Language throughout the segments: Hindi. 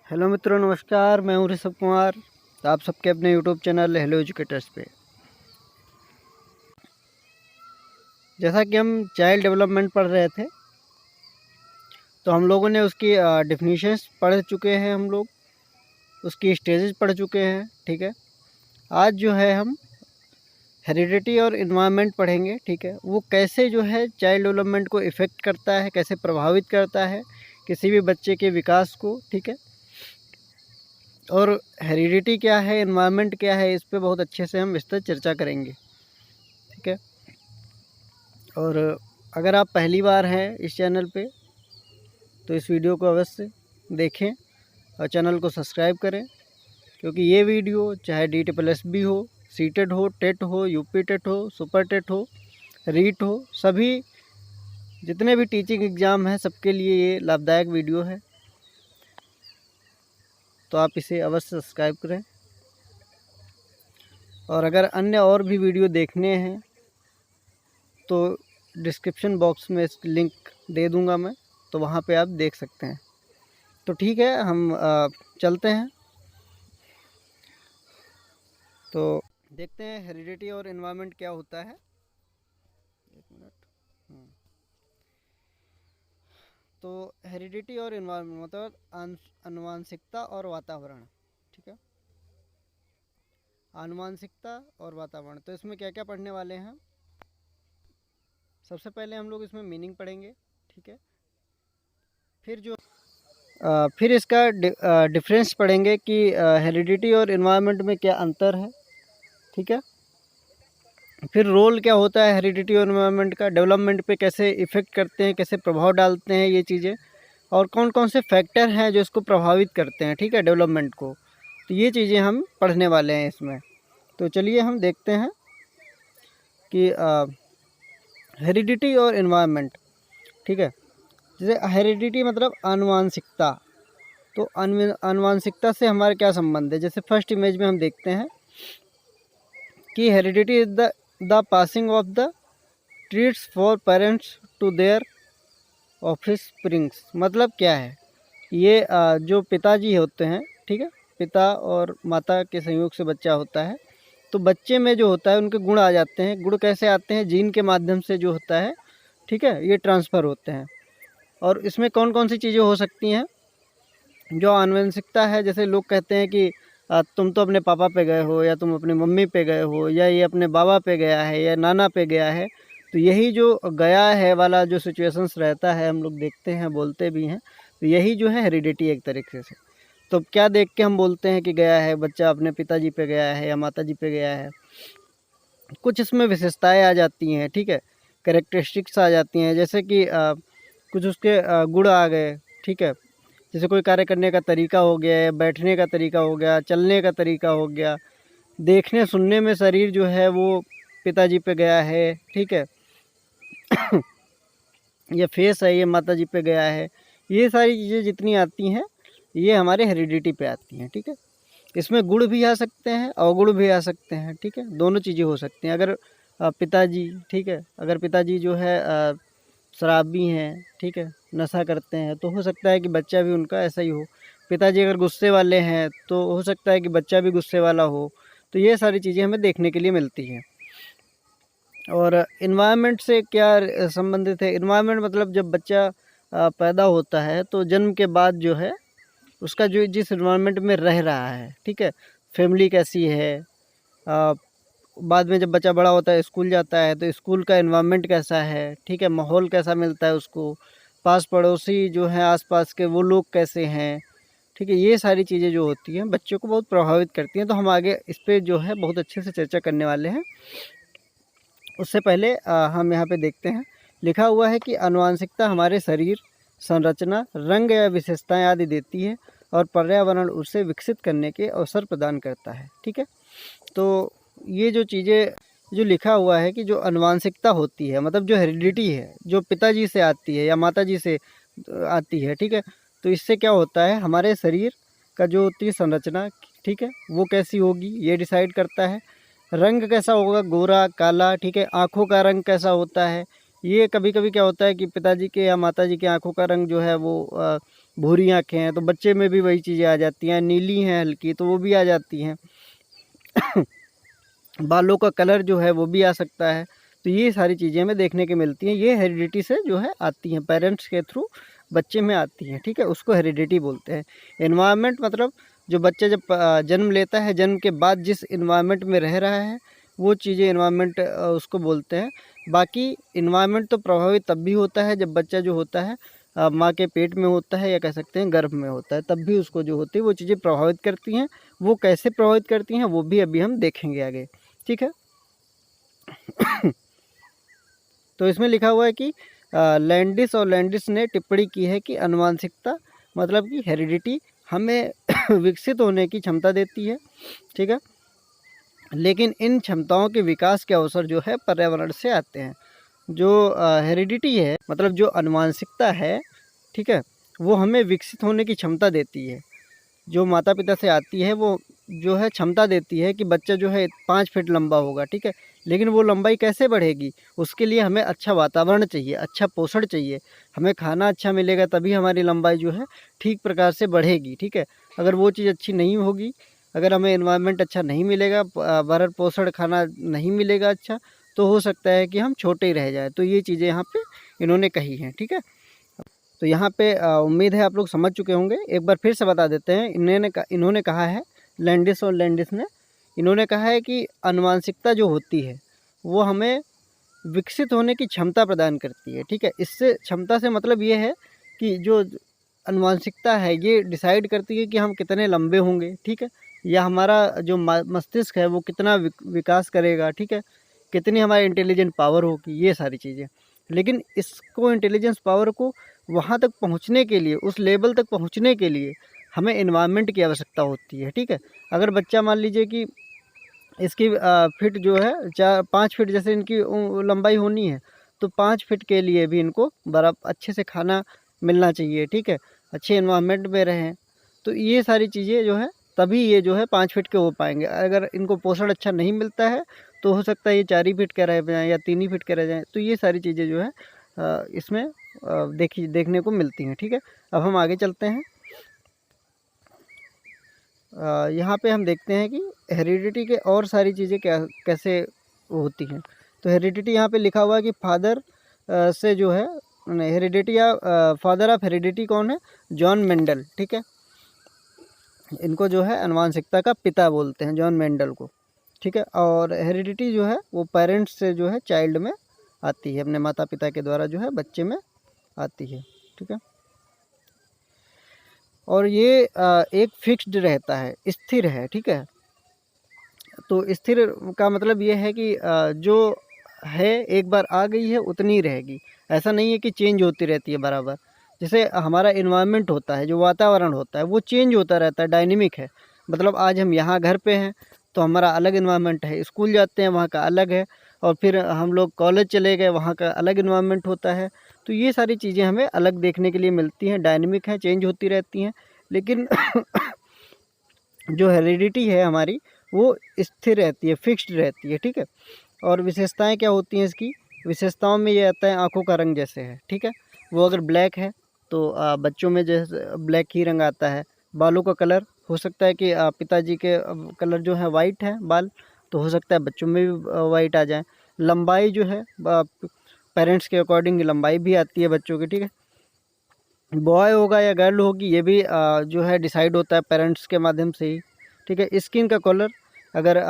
हेलो मित्रों, नमस्कार। मैं हूं ऋषभ कुमार, आप सबके अपने यूट्यूब चैनल हेलो एजुकेटर्स पे। जैसा कि हम चाइल्ड डेवलपमेंट पढ़ रहे थे, तो हम लोगों ने उसकी डिफिनीशंस पढ़ चुके हैं, हम लोग उसकी स्टेजेस पढ़ चुके हैं। ठीक है, आज जो है हम हेरिडिटी और इन्वायरमेंट पढ़ेंगे। ठीक है, वो कैसे जो है चाइल्ड डेवलपमेंट को इफ़ेक्ट करता है, कैसे प्रभावित करता है किसी भी बच्चे के विकास को। ठीक है, और हेरिडिटी क्या है, इन्वायरमेंट क्या है, इस पे बहुत अच्छे से हम विस्तृत चर्चा करेंगे। ठीक है, और अगर आप पहली बार हैं इस चैनल पे तो इस वीडियो को अवश्य देखें और चैनल को सब्सक्राइब करें, क्योंकि ये वीडियो चाहे DSSB हो, सीटेट हो, टेट हो, यूपी टेट हो, सुपर टेट हो, रीट हो, सभी जितने भी टीचिंग एग्ज़ाम हैं सबके लिए ये लाभदायक वीडियो है। तो आप इसे अवश्य सब्सक्राइब करें, और अगर अन्य और भी वीडियो देखने हैं तो डिस्क्रिप्शन बॉक्स में इसकी लिंक दे दूंगा मैं, तो वहाँ पे आप देख सकते हैं। तो ठीक है, हम चलते हैं। तो देखते हैं हेरिडिटी और एनवायरनमेंट क्या होता है। एक मिनट। तो हेरिडिटी और एनवायरनमेंट मतलब आनुवंशिकता और वातावरण। ठीक है, आनुवंशिकता और वातावरण। तो इसमें क्या क्या पढ़ने वाले हैं? सबसे पहले हम लोग इसमें मीनिंग पढ़ेंगे। ठीक है, फिर इसका डिफरेंस पढ़ेंगे कि हेरिडिटी और एनवायरनमेंट में क्या अंतर है। ठीक है, फिर रोल क्या होता है हेरिडिटी और एनवायरनमेंट का, डेवलपमेंट पे कैसे इफ़ेक्ट करते हैं, कैसे प्रभाव डालते हैं ये चीज़ें, और कौन कौन से फैक्टर हैं जो इसको प्रभावित करते हैं। ठीक है, डेवलपमेंट को। तो ये चीज़ें हम पढ़ने वाले हैं इसमें। तो चलिए हम देखते हैं कि हेरिडिटी और एनवायरनमेंट। ठीक है, जैसे हेरिडिटी मतलब आनुवंशिकता। तो आनुवंशिकता से हमारा क्या संबंध है? जैसे फर्स्ट इमेज में हम देखते हैं कि heredity is the passing of the traits for parents to their offsprings. मतलब क्या है? ये जो पिताजी होते हैं, ठीक है, पिता और माता के संयोग से बच्चा होता है, तो बच्चे में जो होता है उनके गुण आ जाते हैं। गुण कैसे आते हैं? जीन के माध्यम से जो होता है, ठीक है, ये ट्रांसफ़र होते हैं। और इसमें कौन कौन सी चीज़ें हो सकती हैं जो आनुवंशिकता है? जैसे लोग कहते हैं कि तुम तो अपने पापा पे गए हो, या तुम अपनी मम्मी पे गए हो, या ये अपने बाबा पे गया है, या नाना पे गया है। तो यही जो गया है वाला जो सिचुएशंस रहता है, हम लोग देखते हैं, बोलते भी हैं, तो यही जो है हेरिडिटी एक तरीके से। तो क्या देख के हम बोलते हैं कि गया है बच्चा अपने पिताजी पे गया है या माताजी पे गया है? कुछ इसमें विशेषताएं आ जाती हैं। ठीक है, कैरेक्टरिस्टिक्स आ जाती हैं, जैसे कि कुछ उसके गुण आ गए। ठीक है, जैसे कोई कार्य करने का तरीका हो गया, या बैठने का तरीका हो गया, चलने का तरीका हो गया, देखने सुनने में शरीर जो है वो पिताजी पे गया है। ठीक है ये फेस है, ये माताजी पे गया है। ये सारी चीज़ें जितनी आती हैं ये हमारे हेरिडिटी पे आती हैं। ठीक है, इसमें गुण भी आ सकते हैं, अवगुण भी आ सकते हैं। ठीक है, दोनों चीज़ें हो सकती हैं। अगर पिताजी, ठीक है, अगर पिताजी जो है शराबी हैं, ठीक है, नशा करते हैं, तो हो सकता है कि बच्चा भी उनका ऐसा ही हो। पिताजी अगर गुस्से वाले हैं तो हो सकता है कि बच्चा भी गुस्से वाला हो। तो ये सारी चीज़ें हमें देखने के लिए मिलती हैं। और इन्वायरमेंट से क्या संबंधित है? इन्वायरमेंट मतलब जब बच्चा पैदा होता है तो जन्म के बाद जो है उसका जो जिस इन्वायरमेंट में रह रहा है, ठीक है, फैमिली कैसी है, बाद में जब बच्चा बड़ा होता है, स्कूल जाता है, तो स्कूल का इन्वायरमेंट कैसा है, ठीक है, माहौल कैसा मिलता है उसको, पास पड़ोसी जो हैं आसपास के वो लोग कैसे हैं। ठीक है, ये सारी चीज़ें जो होती हैं बच्चों को बहुत प्रभावित करती हैं। तो हम आगे इस पर जो है बहुत अच्छे से चर्चा करने वाले हैं। उससे पहले हम यहाँ पे देखते हैं, लिखा हुआ है कि आनुवंशिकता हमारे शरीर, संरचना, रंग या विशेषताएं आदि देती है और पर्यावरण उसे विकसित करने के अवसर प्रदान करता है। ठीक है, तो ये जो चीज़ें जो लिखा हुआ है कि जो आनुवंशिकता होती है, मतलब जो हेरिडिटी है, जो पिताजी से आती है या माताजी से आती है, ठीक है, तो इससे क्या होता है, हमारे शरीर का जो होती है संरचना, ठीक है, वो कैसी होगी ये डिसाइड करता है। रंग कैसा होगा, गोरा, काला, ठीक है, आँखों का रंग कैसा होता है। ये कभी कभी क्या होता है कि पिताजी के या माताजी के आँखों का रंग जो है वो भूरी आँखें हैं तो बच्चे में भी वही चीज़ें आ जाती हैं, नीली हैं हल्की तो वो भी आ जाती हैं। बालों का कलर जो है वो भी आ सकता है। तो ये सारी चीज़ें हमें देखने को मिलती हैं, ये हेरिडिटी से जो है आती हैं, पेरेंट्स के थ्रू बच्चे में आती हैं, ठीक है, उसको हेरिडिटी बोलते हैं। एनवायरनमेंट मतलब जो बच्चा जब जन्म लेता है, जन्म के बाद जिस एनवायरनमेंट में रह रहा है वो चीज़ें एनवायरनमेंट उसको बोलते हैं। बाकी एनवायरनमेंट तो प्रभावित तब भी होता है जब बच्चा जो होता है माँ के पेट में होता है या कह सकते हैं गर्भ में होता है, तब भी उसको जो होती है वो चीज़ें प्रभावित करती हैं। वो कैसे प्रभावित करती हैं वो भी अभी हम देखेंगे आगे, ठीक है। तो इसमें लिखा हुआ है कि लैंडिस और लैंडिस ने टिप्पणी की है कि आनुवंशिकता मतलब कि हेरिडिटी हमें विकसित होने की क्षमता देती है, ठीक है, लेकिन इन क्षमताओं के विकास के अवसर जो है पर्यावरण से आते हैं। जो हेरिडिटी है मतलब जो आनुवंशिकता है, ठीक है, वो हमें विकसित होने की क्षमता देती है। जो माता पिता से आती है वो जो है क्षमता देती है कि बच्चा जो है 5 फीट लंबा होगा, ठीक है, लेकिन वो लंबाई कैसे बढ़ेगी, उसके लिए हमें अच्छा वातावरण चाहिए, अच्छा पोषण चाहिए, हमें खाना अच्छा मिलेगा तभी हमारी लंबाई जो है ठीक प्रकार से बढ़ेगी, ठीक है। अगर वो चीज़ अच्छी नहीं होगी, अगर हमें एनवायरनमेंट अच्छा नहीं मिलेगा, भरण पोषण खाना नहीं मिलेगा अच्छा, तो हो सकता है कि हम छोटे ही रह जाए। तो ये चीज़ें यहाँ पे इन्होंने कही हैं, ठीक है। तो यहाँ पे उम्मीद है आप लोग समझ चुके होंगे। एक बार फिर से बता देते हैं, इन्होंने कहा है, लैंडिस और लैंडिस ने इन्होंने कहा है कि आनुवंशिकता जो होती है वो हमें विकसित होने की क्षमता प्रदान करती है, ठीक है। इससे क्षमता से मतलब ये है कि जो आनुवंशिकता है ये डिसाइड करती है कि हम कितने लंबे होंगे, ठीक है, या हमारा जो मस्तिष्क है वो कितना विकास करेगा, ठीक है, कितनी हमारी इंटेलिजेंट पावर होगी, ये सारी चीज़ें। लेकिन इसको इंटेलिजेंस पावर को वहाँ तक पहुँचने के लिए, उस लेवल तक पहुँचने के लिए हमें एनवायरनमेंट की आवश्यकता होती है, ठीक है। अगर बच्चा मान लीजिए कि इसकी फिट जो है 4-5 फीट जैसे इनकी लंबाई होनी है, तो 5 फीट के लिए भी इनको बड़ा अच्छे से खाना मिलना चाहिए, ठीक है, अच्छे एनवायरनमेंट में रहें। तो ये सारी चीज़ें जो है तभी ये जो है 5 फीट के हो पाएंगे। अगर इनको पोषण अच्छा नहीं मिलता है तो हो सकता है ये 4 ही फीट के रह जाएँ या 3 ही फीट के रह जाएँ। तो ये सारी चीज़ें जो है इसमें देखने को मिलती हैं, ठीक है। अब हम आगे चलते हैं। यहाँ पे हम देखते हैं कि हेरिडिटी के और सारी चीज़ें कैसे होती हैं। तो हेरिडिटी यहाँ पे लिखा हुआ है कि फादर से जो है हेरिडिटी या फादर ऑफ हेरिडिटी कौन है, जॉन मेंडल, ठीक है। इनको जो है आनुवंशिकता का पिता बोलते हैं, जॉन मेंडल को, ठीक है। और हेरिडिटी जो है वो पेरेंट्स से जो है चाइल्ड में आती है, अपने माता पिता के द्वारा जो है बच्चे में आती है, ठीक है। और ये एक फिक्स्ड रहता है, स्थिर है, ठीक है। तो स्थिर का मतलब ये है कि जो है एक बार आ गई है उतनी ही रहेगी, ऐसा नहीं है कि चेंज होती रहती है बराबर। जैसे हमारा इन्वायरमेंट होता है, जो वातावरण होता है वो चेंज होता रहता है, डायनेमिक है। मतलब आज हम यहाँ घर पे हैं तो हमारा अलग इन्वायरमेंट है, स्कूल जाते हैं वहाँ का अलग है, और फिर हम लोग कॉलेज चले गए वहाँ का अलग इन्वायरमेंट होता है। तो ये सारी चीज़ें हमें अलग देखने के लिए मिलती हैं, डायनेमिक हैं, चेंज होती रहती हैं। लेकिन जो हेरिडिटी है हमारी वो स्थिर रहती है, फिक्स्ड रहती है, ठीक है। और विशेषताएं क्या होती हैं इसकी, विशेषताओं में ये आता है आँखों का रंग जैसे है, ठीक है, वो अगर ब्लैक है तो बच्चों में जैसे ब्लैक ही रंग आता है। बालों का कलर हो सकता है कि पिताजी के कलर जो है वाइट है बाल, तो हो सकता है बच्चों में भी वाइट आ जाए। लंबाई जो है पेरेंट्स के अकॉर्डिंग लंबाई भी आती है बच्चों की, ठीक है। बॉय होगा या गर्ल होगी ये भी जो है डिसाइड होता है पेरेंट्स के माध्यम से ही, ठीक है। स्किन का कलर अगर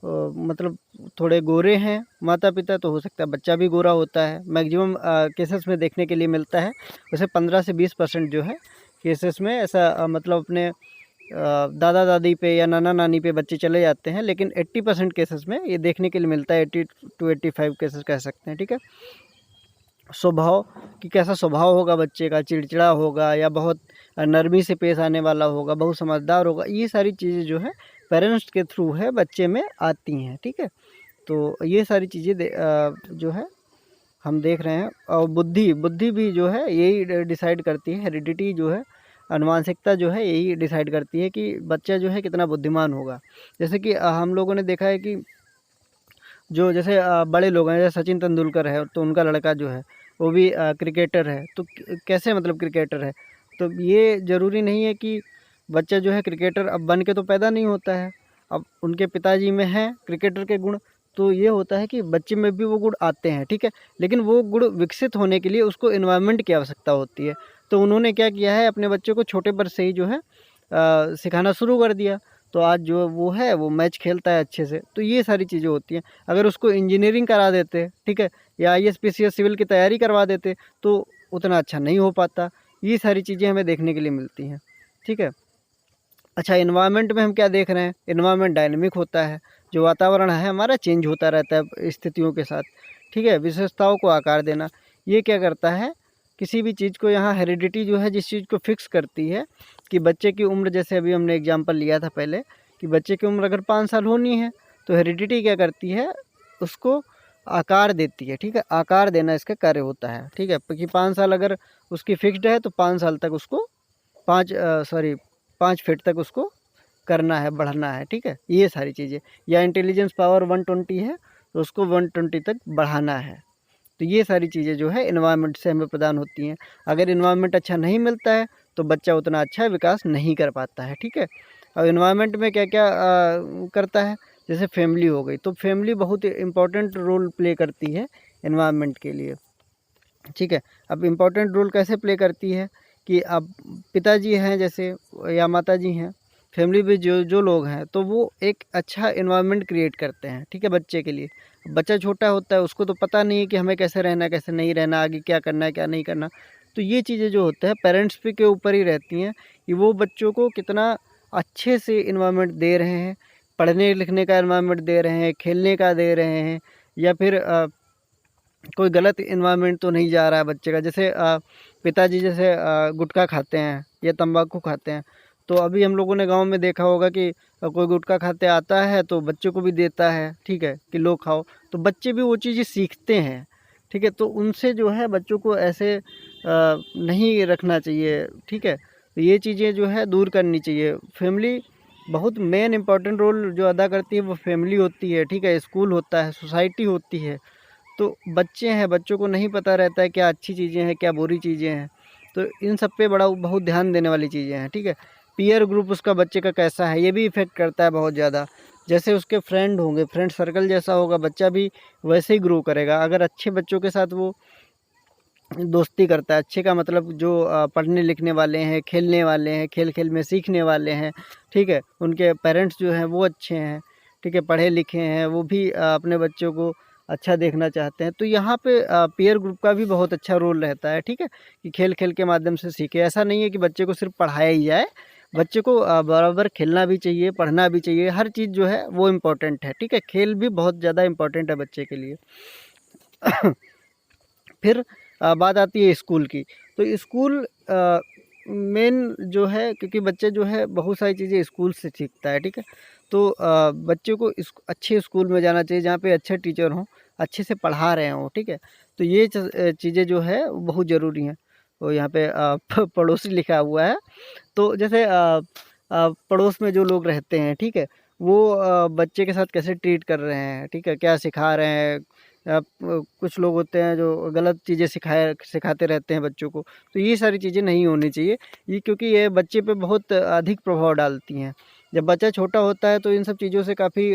मतलब थोड़े गोरे हैं माता पिता तो हो सकता है बच्चा भी गोरा होता है, मैक्सिमम केसेस में देखने के लिए मिलता है। वैसे 15 से 20% जो है केसेस में ऐसा मतलब अपने दादा दादी पे या नाना नानी पे बच्चे चले जाते हैं, लेकिन 80% केसेस में ये देखने के लिए मिलता है, 80 to 85 केसेस कह सकते हैं, ठीक है। स्वभाव कि कैसा स्वभाव होगा बच्चे का, चिड़चिड़ा होगा या बहुत नरमी से पेश आने वाला होगा, बहुत समझदार होगा, ये सारी चीज़ें जो है पेरेंट्स के थ्रू है बच्चे में आती हैं, ठीक है। तो ये सारी चीज़ें जो है हम देख रहे हैं। और बुद्धि भी जो है यही डिसाइड करती है, हेरिडिटी जो है आनुवंशिकता जो है यही डिसाइड करती है कि बच्चा जो है कितना बुद्धिमान होगा। जैसे कि हम लोगों ने देखा है कि जो जैसे बड़े लोग हैं, जैसे सचिन तेंदुलकर है तो उनका लड़का जो है वो भी क्रिकेटर है। तो कैसे मतलब क्रिकेटर है, तो ये ज़रूरी नहीं है कि बच्चा जो है क्रिकेटर अब बन के तो पैदा नहीं होता है। अब उनके पिताजी में हैं क्रिकेटर के गुण, तो ये होता है कि बच्चे में भी वो गुण आते हैं, ठीक है। लेकिन वो गुण विकसित होने के लिए उसको एनवायरनमेंट की आवश्यकता होती है। तो उन्होंने क्या किया है, अपने बच्चों को छोटे पर से ही जो है सिखाना शुरू कर दिया। तो आज जो वो है वो मैच खेलता है अच्छे से। तो ये सारी चीज़ें होती हैं। अगर उसको इंजीनियरिंग करा देते, ठीक है, या आईएएस पीसीएस सिविल की तैयारी करवा देते तो उतना अच्छा नहीं हो पाता। ये सारी चीज़ें हमें देखने के लिए मिलती हैं, ठीक है। अच्छा, एनवायरनमेंट में हम क्या देख रहे हैं, एनवायरनमेंट डायनेमिक होता है। जो वातावरण है हमारा चेंज होता रहता है स्थितियों के साथ, ठीक है। विशेषताओं को आकार देना, ये क्या करता है, किसी भी चीज़ को यहाँ हेरिडिटी जो है जिस चीज़ को फिक्स करती है कि बच्चे की उम्र, जैसे अभी हमने एग्जांपल लिया था पहले कि बच्चे की उम्र अगर 5 साल होनी है तो हेरिडिटी क्या करती है, उसको आकार देती है, ठीक है। आकार देना इसका कार्य होता है, ठीक है। कि 5 साल अगर उसकी फिक्स्ड है तो 5 साल तक उसको 5 फीट तक उसको करना है, बढ़ना है, ठीक है। ये सारी चीज़ें, या इंटेलिजेंस पावर 120 है तो उसको 120 तक बढ़ाना है। तो ये सारी चीज़ें जो है एनवायरनमेंट से हमें प्रदान होती हैं। अगर एनवायरनमेंट अच्छा नहीं मिलता है तो बच्चा उतना अच्छा विकास नहीं कर पाता है, ठीक है। और एनवायरनमेंट में क्या क्या करता है, जैसे फैमिली हो गई, तो फैमिली बहुत इम्पोर्टेंट रोल प्ले करती है एनवायरनमेंट के लिए, ठीक है। अब इम्पोर्टेंट रोल कैसे प्ले करती है कि अब पिताजी हैं जैसे, या माताजी हैं, फैमिली में जो जो लोग हैं तो वो एक अच्छा एनवायरनमेंट क्रिएट करते हैं, ठीक है, बच्चे के लिए। बच्चा छोटा होता है, उसको तो पता नहीं है कि हमें कैसे रहना है कैसे नहीं रहना, आगे क्या करना है क्या नहीं करना। तो ये चीज़ें जो होते हैं पेरेंट्स पे के ऊपर ही रहती हैं कि वो बच्चों को कितना अच्छे से एनवायरनमेंट दे रहे हैं, पढ़ने लिखने का एनवायरनमेंट दे रहे हैं, खेलने का दे रहे हैं, या फिर कोई गलत एनवायरनमेंट तो नहीं जा रहा है बच्चे का। जैसे पिताजी जैसे गुटखा खाते हैं या तंबाकू खाते हैं, तो अभी हम लोगों ने गांव में देखा होगा कि कोई गुटखा खाते आता है तो बच्चों को भी देता है, ठीक है, कि लो खाओ। तो बच्चे भी वो चीज़ें सीखते हैं, ठीक है। तो उनसे जो है बच्चों को ऐसे नहीं रखना चाहिए, ठीक है। तो ये चीज़ें जो है दूर करनी चाहिए। फैमिली बहुत मेन इम्पॉर्टेंट रोल जो अदा करती है वो फैमिली होती है, ठीक है। स्कूल होता है, सोसाइटी होती है। तो बच्चे हैं, बच्चों को नहीं पता रहता है क्या अच्छी चीज़ें हैं क्या बुरी चीज़ें हैं। तो इन सब पे बड़ा बहुत ध्यान देने वाली चीज़ें हैं, ठीक है। पीयर ग्रुप उसका बच्चे का कैसा है ये भी इफ़ेक्ट करता है बहुत ज़्यादा। जैसे उसके फ्रेंड होंगे, फ्रेंड सर्कल जैसा होगा बच्चा भी वैसे ही ग्रो करेगा। अगर अच्छे बच्चों के साथ वो दोस्ती करता है, अच्छे का मतलब जो पढ़ने लिखने वाले हैं, खेलने वाले हैं, खेल खेल में सीखने वाले हैं, ठीक है, उनके पेरेंट्स जो हैं वो अच्छे हैं, ठीक है, पढ़े लिखे हैं, वो भी अपने बच्चों को अच्छा देखना चाहते हैं। तो यहाँ पे पीयर ग्रुप का भी बहुत अच्छा रोल रहता है, ठीक है, कि खेल खेल के माध्यम से सीखे। ऐसा नहीं है कि बच्चे को सिर्फ पढ़ाया ही जाए, बच्चे को बराबर खेलना भी चाहिए, पढ़ना भी चाहिए, हर चीज़ जो है वो इम्पोर्टेंट है, ठीक है। खेल भी बहुत ज़्यादा इम्पोर्टेंट है बच्चे के लिए। फिर बात आती है स्कूल की। तो स्कूल मेन जो है, क्योंकि बच्चे जो है बहुत सारी चीज़ें स्कूल से सीखता है, ठीक है। तो बच्चे को अच्छे स्कूल में जाना चाहिए जहाँ पे अच्छे टीचर हों, अच्छे से पढ़ा रहे हों, ठीक है। तो ये चीज़ें जो है वो बहुत ज़रूरी हैं। तो यहाँ पे पड़ोसी लिखा हुआ है। तो जैसे पड़ोस में जो लोग रहते हैं, ठीक है, वो बच्चे के साथ कैसे ट्रीट कर रहे हैं, ठीक है, क्या सिखा रहे हैं। कुछ लोग होते हैं जो गलत चीज़ें सिखाते रहते हैं बच्चों को। तो ये सारी चीज़ें नहीं होनी चाहिए, ये क्योंकि ये बच्चे पे बहुत अधिक प्रभाव डालती हैं। जब बच्चा छोटा होता है तो इन सब चीज़ों से काफ़ी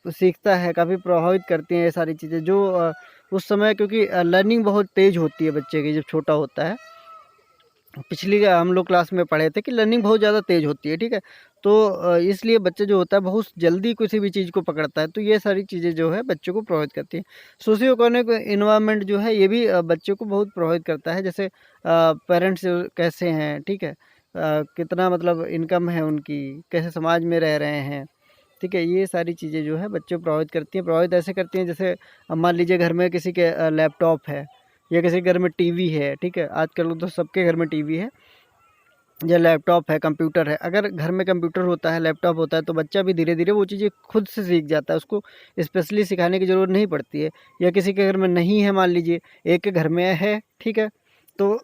सीखता है, काफ़ी प्रभावित करती हैं ये सारी चीज़ें जो उस समय, क्योंकि लर्निंग बहुत तेज़ होती है बच्चे की जब छोटा होता है। पिछली हम लोग क्लास में पढ़े थे कि लर्निंग बहुत ज़्यादा तेज़ होती है, ठीक है। तो इसलिए बच्चे जो होता है बहुत जल्दी किसी भी चीज़ को पकड़ता है। तो ये सारी चीज़ें जो है बच्चों को प्रभावित करती हैं। सोशियो इकोनॉमिक एनवायरनमेंट जो है ये भी बच्चों को बहुत प्रभावित करता है। जैसे पेरेंट्स कैसे हैं, ठीक है, कितना मतलब इनकम है उनकी, कैसे समाज में रह रहे हैं, ठीक है। ये सारी चीज़ें जो है बच्चों को प्रभावित करती हैं। प्रभावित ऐसे करती हैं जैसे मान लीजिए घर में किसी के लैपटॉप है, या किसी के घर में टीवी है, ठीक है। आजकल तो सबके घर में टीवी है या लैपटॉप है, कंप्यूटर है। अगर घर में कंप्यूटर होता है, लैपटॉप होता है, तो बच्चा भी धीरे धीरे वो चीज़ें खुद से सीख जाता है, उसको स्पेशली सिखाने की ज़रूरत नहीं पड़ती है। या किसी के घर में नहीं है, मान लीजिए एक के घर में है, ठीक है, तो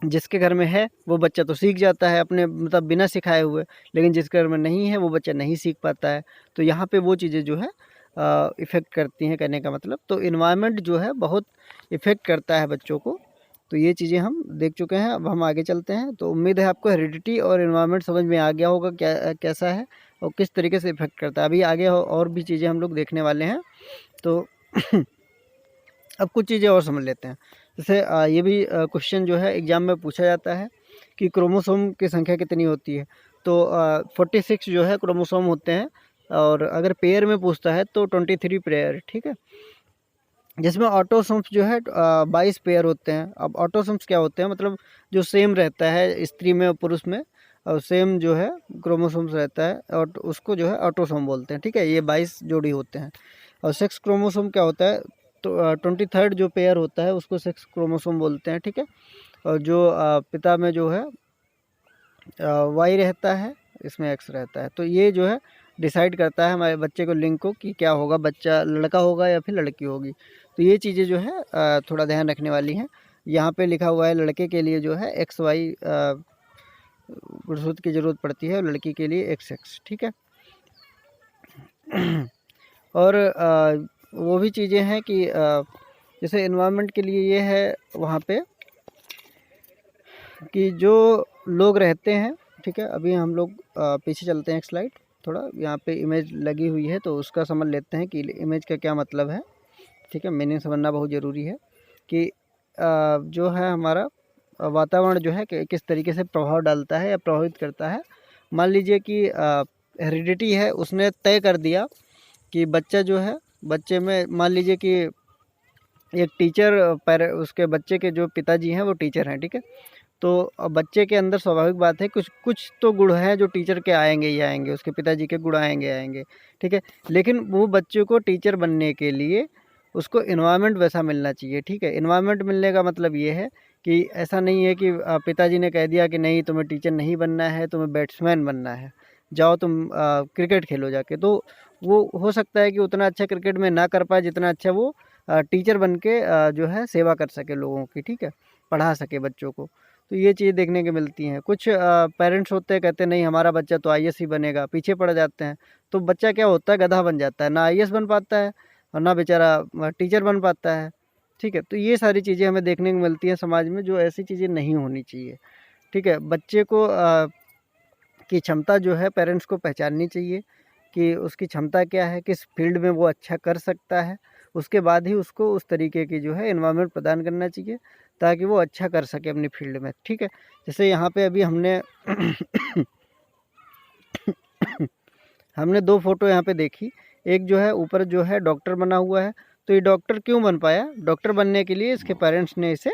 जिसके घर में है वो बच्चा तो सीख जाता है अपने मतलब बिना सिखाए हुए, लेकिन जिसके घर में नहीं है वो बच्चा नहीं सीख पाता है। तो यहाँ पे वो चीज़ें जो है इफ़ेक्ट करती हैं, कहने का मतलब। तो इन्वायरमेंट जो है बहुत इफ़ेक्ट करता है बच्चों को, तो ये चीज़ें हम देख चुके हैं। अब हम आगे चलते हैं। तो उम्मीद है आपको हेरिडिटी और एनवायरनमेंट समझ में आ गया होगा, क्या कैसा है और किस तरीके से इफेक्ट करता है। अभी आगे और भी चीज़ें हम लोग देखने वाले हैं। तो अब कुछ चीज़ें और समझ लेते हैं। जैसे ये भी क्वेश्चन जो है एग्ज़ाम में पूछा जाता है कि क्रोमोसोम की संख्या कितनी होती है। तो 46 जो है क्रोमोसोम होते हैं, और अगर पेयर में पूछता है तो 23 पेयर, ठीक है। जिसमें ऑटोसोम्स जो है 22 पेयर होते हैं। अब ऑटोसोम्स क्या होते हैं, मतलब जो सेम रहता है स्त्री में और पुरुष में, और सेम जो है क्रोमोसोम्स रहता है, और उसको जो है ऑटोसोम बोलते हैं, ठीक है। ये 22 जोड़ी होते हैं। और सेक्स क्रोमोसोम क्या होता है, तो 23 जो पेयर होता है उसको सेक्स क्रोमोसोम बोलते हैं, ठीक है। और जो पिता में जो है वाई रहता है, इसमें एक्स रहता है। तो ये जो है डिसाइड करता है हमारे बच्चे को, लिंग को, कि क्या होगा, बच्चा लड़का होगा या फिर लड़की होगी। तो ये चीज़ें जो है थोड़ा ध्यान रखने वाली हैं। यहाँ पे लिखा हुआ है लड़के के लिए जो है एक्स वाई गुणसूत्र की ज़रूरत पड़ती है, और लड़की के लिए एक्स एक्स, ठीक है। और वो भी चीज़ें हैं कि जैसे एनवायरनमेंट के लिए ये है वहाँ पे कि जो लोग रहते हैं, ठीक है। अभी हम लोग पीछे चलते हैं एक स्लाइड, थोड़ा यहाँ पे इमेज लगी हुई है तो उसका समझ लेते हैं कि इमेज का क्या मतलब है, ठीक है। मीनिंग समझना बहुत ज़रूरी है कि जो है हमारा वातावरण जो है किस तरीके से प्रभाव डालता है या प्रभावित करता है। मान लीजिए कि हेरिडिटी है, उसने तय कर दिया कि बच्चा जो है, बच्चे में मान लीजिए कि एक टीचर उसके बच्चे के जो पिताजी हैं वो टीचर हैं, ठीक है। तो बच्चे के अंदर स्वाभाविक बात है कुछ कुछ तो गुण हैं जो टीचर के आएंगे ही आएंगे, उसके पिताजी के गुण आएंगे आएंगे, ठीक है। लेकिन वो बच्चे को टीचर बनने के लिए उसको इन्वायरमेंट वैसा मिलना चाहिए, ठीक है। इन्वायरमेंट मिलने का मतलब ये है कि ऐसा नहीं है कि पिताजी ने कह दिया कि नहीं तुम्हें टीचर नहीं बनना है, तुम्हें बैट्समैन बनना है, जाओ तुम क्रिकेट खेलो जाके। तो वो हो सकता है कि उतना अच्छा क्रिकेट में ना कर पाए जितना अच्छा वो टीचर बन के जो है सेवा कर सके लोगों की, ठीक है, पढ़ा सके बच्चों को। तो ये चीज़ देखने को मिलती हैं। कुछ पेरेंट्स होते हैं कहते हैं नहीं हमारा बच्चा तो आईएएस ही बनेगा, पीछे पड़ जाते हैं। तो बच्चा क्या होता है, गधा बन जाता है, ना आईएएस बन पाता है और ना बेचारा टीचर बन पाता है, ठीक है। तो ये सारी चीज़ें हमें देखने को मिलती हैं समाज में, जो ऐसी चीज़ें नहीं होनी चाहिए, ठीक है। बच्चे को की क्षमता जो है पेरेंट्स को पहचाननी चाहिए कि उसकी क्षमता क्या है, किस फील्ड में वो अच्छा कर सकता है। उसके बाद ही उसको उस तरीके की जो है एनवायरनमेंट प्रदान करना चाहिए ताकि वो अच्छा कर सके अपनी फील्ड में, ठीक है। जैसे यहाँ पे अभी हमने हमने दो फोटो यहाँ पे देखी। एक जो है ऊपर जो है डॉक्टर बना हुआ है, तो ये डॉक्टर क्यों बन पाया, डॉक्टर बनने के लिए इसके पेरेंट्स ने इसे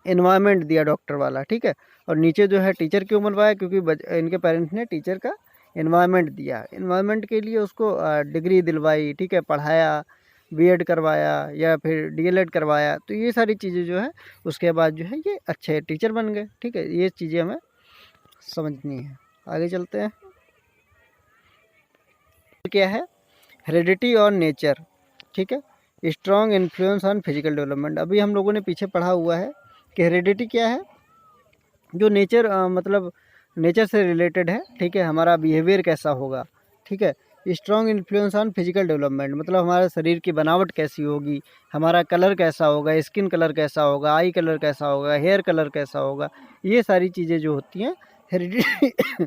एनवायरनमेंट दिया डॉक्टर वाला, ठीक है। और नीचे जो है टीचर क्यों बन पाया, क्योंकि इनके पेरेंट्स ने टीचर का एनवायरनमेंट दिया, एनवायरनमेंट के लिए उसको डिग्री दिलवाई, ठीक है, पढ़ाया, बीएड करवाया या फिर डीएलएड करवाया। तो ये सारी चीज़ें जो है उसके बाद जो है ये अच्छे टीचर बन गए, ठीक है। ये चीज़ें हमें समझनी है। आगे चलते हैं। क्या है हेरिडिटी और नेचर, ठीक है, strong influence on physical development. अभी हम लोगों ने पीछे पढ़ा हुआ है कि हेरिडिटी क्या है, जो नेचर मतलब नेचर से रिलेटेड है, ठीक है, हमारा बिहेवियर कैसा होगा, ठीक है। Strong influence on physical development मतलब हमारे शरीर की बनावट कैसी होगी, हमारा कलर कैसा होगा, स्किन कलर कैसा होगा, आई कलर कैसा होगा, हेयर कलर कैसा होगा। ये सारी चीज़ें जो होती हैं हेरिडिटी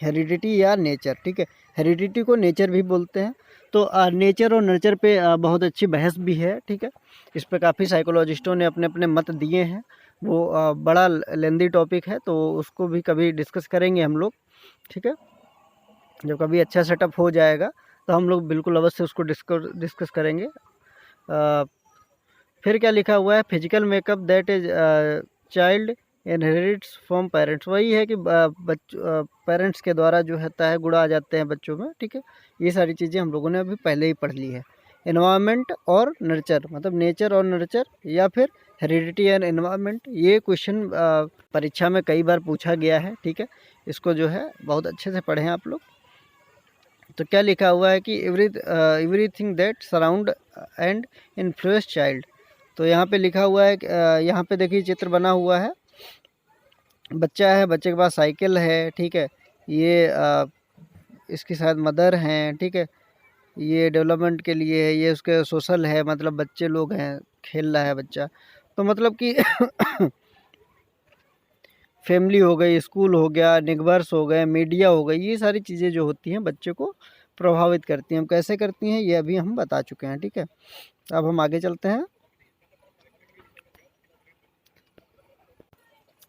हेरिडिटी या नेचर, ठीक है। हेरिडिटी को नेचर भी बोलते हैं। तो नेचर और नर्चर पे बहुत अच्छी बहस भी है, ठीक है। इस पर काफ़ी साइकोलॉजिस्टों ने अपने अपने मत दिए हैं। वो बड़ा लेंदी टॉपिक है, तो उसको भी कभी डिस्कस करेंगे हम लोग, ठीक है। जब कभी अच्छा सेटअप हो जाएगा तो हम लोग बिल्कुल अवश्य उसको डिस्कस करेंगे। फिर क्या लिखा हुआ है, physical makeup that is child inherits from parents. वही है कि पेरेंट्स के द्वारा जो होता है गुण आ जाते हैं बच्चों में, ठीक है। ये सारी चीज़ें हम लोगों ने अभी पहले ही पढ़ ली है। एनवायरनमेंट और नर्चर मतलब नेचर और नर्चर या फिर हेरिडिटी एंड एनवायरनमेंट, ये क्वेश्चन परीक्षा में कई बार पूछा गया है, ठीक है। इसको जो है बहुत अच्छे से पढ़ें आप लोग। तो क्या लिखा हुआ है कि everything that surround and influence child. तो यहाँ पे लिखा हुआ है, यहाँ पे देखिए चित्र बना हुआ है, बच्चा है, बच्चे के पास साइकिल है, ठीक है। ये इसकी शायद मदर हैं, ठीक है। ये डेवलपमेंट के लिए है, ये उसके सोशल है, मतलब बच्चे लोग हैं, खेल रहा है बच्चा। तो मतलब कि फैमिली हो गई, स्कूल हो गया, नेबर्स हो गए, मीडिया हो गई, ये सारी चीज़ें जो होती हैं बच्चे को प्रभावित करती हैं। हम कैसे करती हैं ये अभी हम बता चुके हैं, ठीक है। अब हम आगे चलते हैं।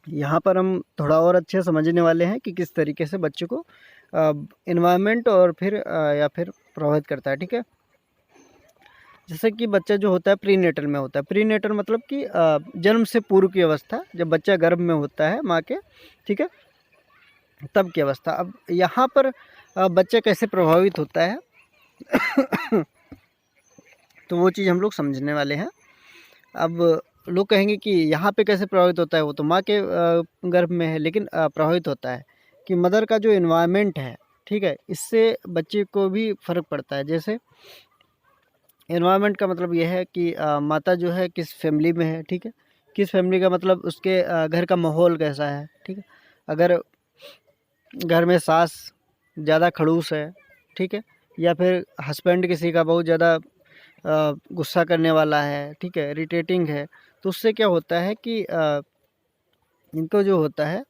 यहाँ पर हम थोड़ा और अच्छे समझने वाले हैं कि किस तरीके से बच्चे को इन्वायरमेंट और फिर या फिर प्रभावित करता है, ठीक है। जैसे कि बच्चा जो होता है प्रीनेटल में होता है। प्रीनेटल मतलब कि जन्म से पूर्व की अवस्था, जब बच्चा गर्भ में होता है माँ के, ठीक है, तब की अवस्था। अब यहाँ पर बच्चा कैसे प्रभावित होता है तो वो चीज़ हम लोग समझने वाले हैं। अब लोग कहेंगे कि यहाँ पे कैसे प्रभावित होता है, वो तो माँ के गर्भ में है, लेकिन प्रभावित होता है कि मदर का जो इन्वायरमेंट है, ठीक है, इससे बच्चे को भी फ़र्क पड़ता है। जैसे एनवायरनमेंट का मतलब ये है कि माता जो है किस फैमिली में है, ठीक है। किस फैमिली का मतलब उसके घर का माहौल कैसा है, ठीक है। अगर घर में सास ज़्यादा खड़ूस है, ठीक है, या फिर हस्बैंड किसी का बहुत ज़्यादा गुस्सा करने वाला है, ठीक है, इरिटेटिंग है, तो उससे क्या होता है कि इनको जो होता है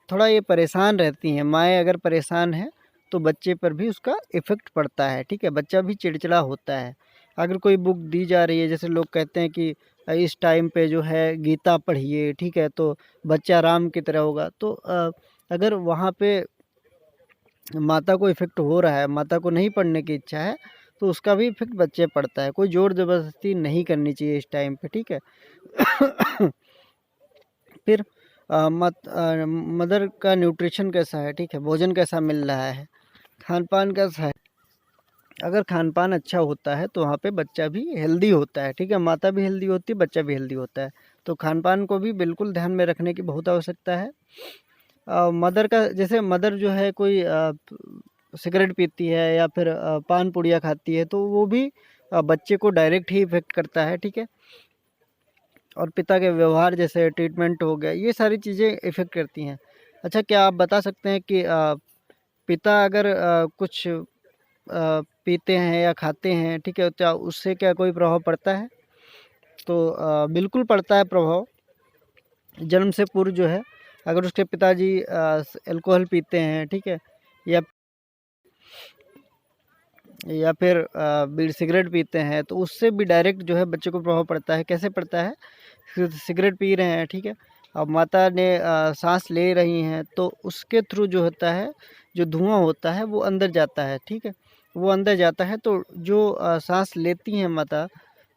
थोड़ा ये परेशान रहती हैं। माएँ अगर परेशान हैं तो बच्चे पर भी उसका इफ़ेक्ट पड़ता है, ठीक है। बच्चा भी चिड़चिड़ा होता है। अगर कोई बुक दी जा रही है, जैसे लोग कहते हैं कि इस टाइम पे जो है गीता पढ़िए, ठीक है, तो बच्चा राम की तरह होगा। तो अगर वहाँ पे माता को इफ़ेक्ट हो रहा है, माता को नहीं पढ़ने की इच्छा है, तो उसका भी इफ़ेक्ट बच्चे पे पड़ता है। कोई ज़ोर ज़बरदस्ती नहीं करनी चाहिए इस टाइम पे, ठीक है। फिर मदर का न्यूट्रिशन कैसा है, ठीक है, भोजन कैसा मिल रहा है, खान-पान कैसा है। अगर खान-पान अच्छा होता है तो वहाँ पे बच्चा भी हेल्दी होता है, ठीक है, माता भी हेल्दी होती है, बच्चा भी हेल्दी होता है। तो खान-पान को भी बिल्कुल ध्यान में रखने की बहुत आवश्यकता है। मदर का, जैसे मदर जो है कोई सिगरेट पीती है या फिर पान पुड़िया खाती है, तो वो भी बच्चे को डायरेक्ट ही इफ़ेक्ट करता है, ठीक है। और पिता के व्यवहार, जैसे ट्रीटमेंट हो गया, ये सारी चीज़ें इफ़ेक्ट करती हैं। अच्छा, क्या आप बता सकते हैं कि पिता अगर कुछ पीते हैं या खाते हैं, ठीक है, तो उससे क्या कोई प्रभाव पड़ता है? तो बिल्कुल पड़ता है प्रभाव। जन्म से पूर्व जो है, अगर उसके पिताजी अल्कोहल पीते हैं, ठीक है, या फिर बीड़ी सिगरेट पीते हैं, तो उससे भी डायरेक्ट जो है बच्चे को प्रभाव पड़ता है। कैसे पड़ता है? सिगरेट पी रहे हैं, ठीक है, अब माता ने सांस ले रही हैं, तो उसके थ्रू जो होता है, जो धुआं होता है वो अंदर जाता है, ठीक है। वो अंदर जाता है तो जो सांस लेती हैं माता,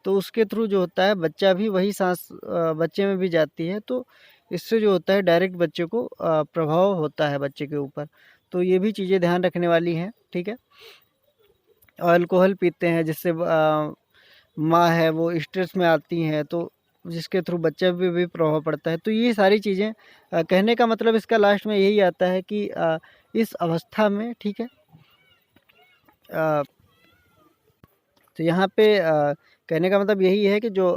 तो उसके थ्रू जो होता है बच्चा भी वही सांस बच्चे में भी जाती है। तो इससे जो होता है डायरेक्ट बच्चे को प्रभाव होता है बच्चे के ऊपर। तो ये भी चीज़ें ध्यान रखने वाली हैं, ठीक है। और अल्कोहल पीते हैं, जिससे माँ है वो स्ट्रेस में आती हैं, तो जिसके थ्रू बच्चे पे भी प्रभाव पड़ता है। तो ये सारी चीज़ें कहने का मतलब इसका लास्ट में यही आता है कि इस अवस्था में, ठीक है, तो यहाँ पे कहने का मतलब यही है कि जो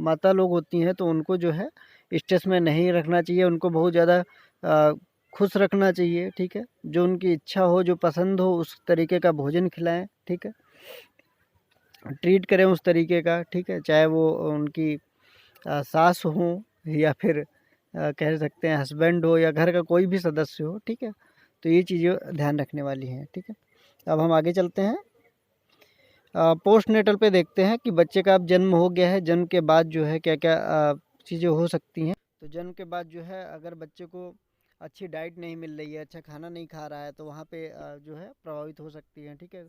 माता लोग होती हैं, तो उनको जो है स्ट्रेस में नहीं रखना चाहिए, उनको बहुत ज़्यादा खुश रखना चाहिए, ठीक है। जो उनकी इच्छा हो, जो पसंद हो, उस तरीके का भोजन खिलाएँ, ठीक है। ट्रीट करें उस तरीके का, ठीक है, चाहे वो उनकी सास हो या फिर कह सकते हैं हस्बैंड हो या घर का कोई भी सदस्य हो, ठीक है। तो ये चीज़ें ध्यान रखने वाली हैं, ठीक है। अब हम आगे चलते हैं। पोस्ट नेटल पे देखते हैं कि बच्चे का अब जन्म हो गया है, जन्म के बाद जो है क्या क्या चीज़ें हो सकती हैं। तो जन्म के बाद जो है अगर बच्चे को अच्छी डाइट नहीं मिल रही है, अच्छा खाना नहीं खा रहा है, तो वहाँ पे जो है प्रभावित हो सकती हैं, ठीक है।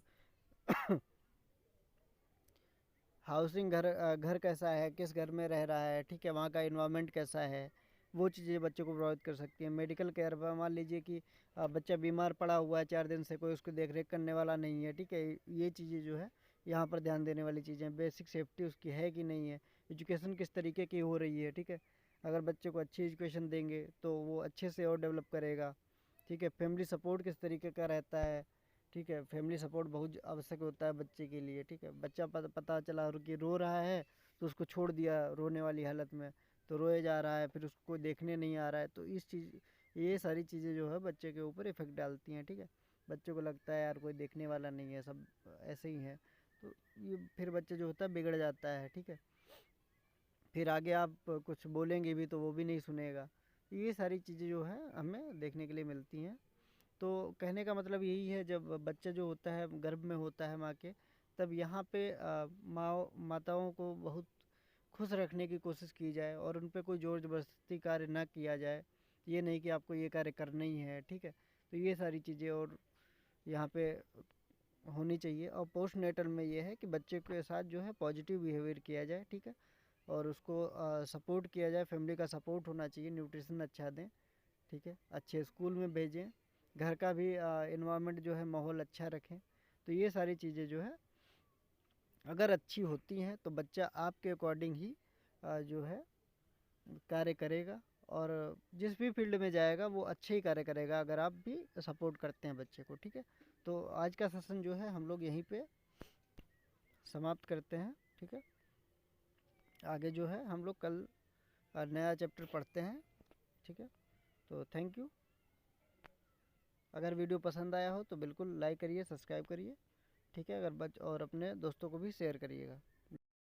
हाउसिंग, घर कैसा है, किस घर में रह रहा है, ठीक है, वहाँ का इन्वायरमेंट कैसा है, वो चीज़ें बच्चे को प्रभावित कर सकती हैं। मेडिकल केयर पर मान लीजिए कि बच्चा बीमार पड़ा हुआ है 4 दिन से, कोई उसकी देख रेख करने वाला नहीं है, ठीक है। ये चीज़ें जो है यहाँ पर ध्यान देने वाली चीज़ें, बेसिक सेफ्टी उसकी है कि नहीं है, एजुकेशन किस तरीके की हो रही है, ठीक है। अगर बच्चे को अच्छी एजुकेशन देंगे तो वो अच्छे से और डेवलप करेगा, ठीक है। फैमिली सपोर्ट किस तरीके का रहता है, ठीक है, फैमिली सपोर्ट बहुत आवश्यक होता है बच्चे के लिए, ठीक है। बच्चा पता चला कि रो रहा है, तो उसको छोड़ दिया रोने वाली हालत में, तो रोए जा रहा है, फिर उसको देखने नहीं आ रहा है, तो ये सारी चीज़ें जो है बच्चे के ऊपर इफ़ेक्ट डालती हैं, ठीक है। बच्चे को लगता है यार कोई देखने वाला नहीं है, सब ऐसे ही हैं, तो ये फिर बच्चे जो होता है बिगड़ जाता है, ठीक है। फिर आगे आप कुछ बोलेंगे भी तो वो भी नहीं सुनेगा। ये सारी चीज़ें जो है हमें देखने के लिए मिलती हैं। तो कहने का मतलब यही है, जब बच्चा जो होता है गर्भ में होता है माँ के, तब यहाँ पे माताओं को बहुत खुश रखने की कोशिश की जाए और उन पे कोई ज़ोर ज़बरदस्ती कार्य ना किया जाए। ये नहीं कि आपको ये कार्य करना ही है, ठीक है। तो ये सारी चीज़ें और यहाँ पे होनी चाहिए। और पोस्ट नेटल में ये है कि बच्चे के साथ जो है पॉजिटिव बिहेवियर किया जाए, ठीक है, और उसको सपोर्ट किया जाए। फैमिली का सपोर्ट होना चाहिए, न्यूट्रिशन अच्छा दें, ठीक है, अच्छे स्कूल में भेजें, घर का भी इन्वायरमेंट जो है माहौल अच्छा रखें। तो ये सारी चीज़ें जो है अगर अच्छी होती हैं तो बच्चा आपके अकॉर्डिंग ही जो है कार्य करेगा, और जिस भी फील्ड में जाएगा वो अच्छे ही कार्य करेगा अगर आप भी सपोर्ट करते हैं बच्चे को, ठीक है। तो आज का सेशन जो है हम लोग यहीं पे समाप्त करते हैं, ठीक है। आगे जो है हम लोग कल नया चैप्टर पढ़ते हैं, ठीक है। तो थैंक यू। अगर वीडियो पसंद आया हो तो बिल्कुल लाइक करिए, सब्सक्राइब करिए, ठीक है। अगर और अपने दोस्तों को भी शेयर करिएगा।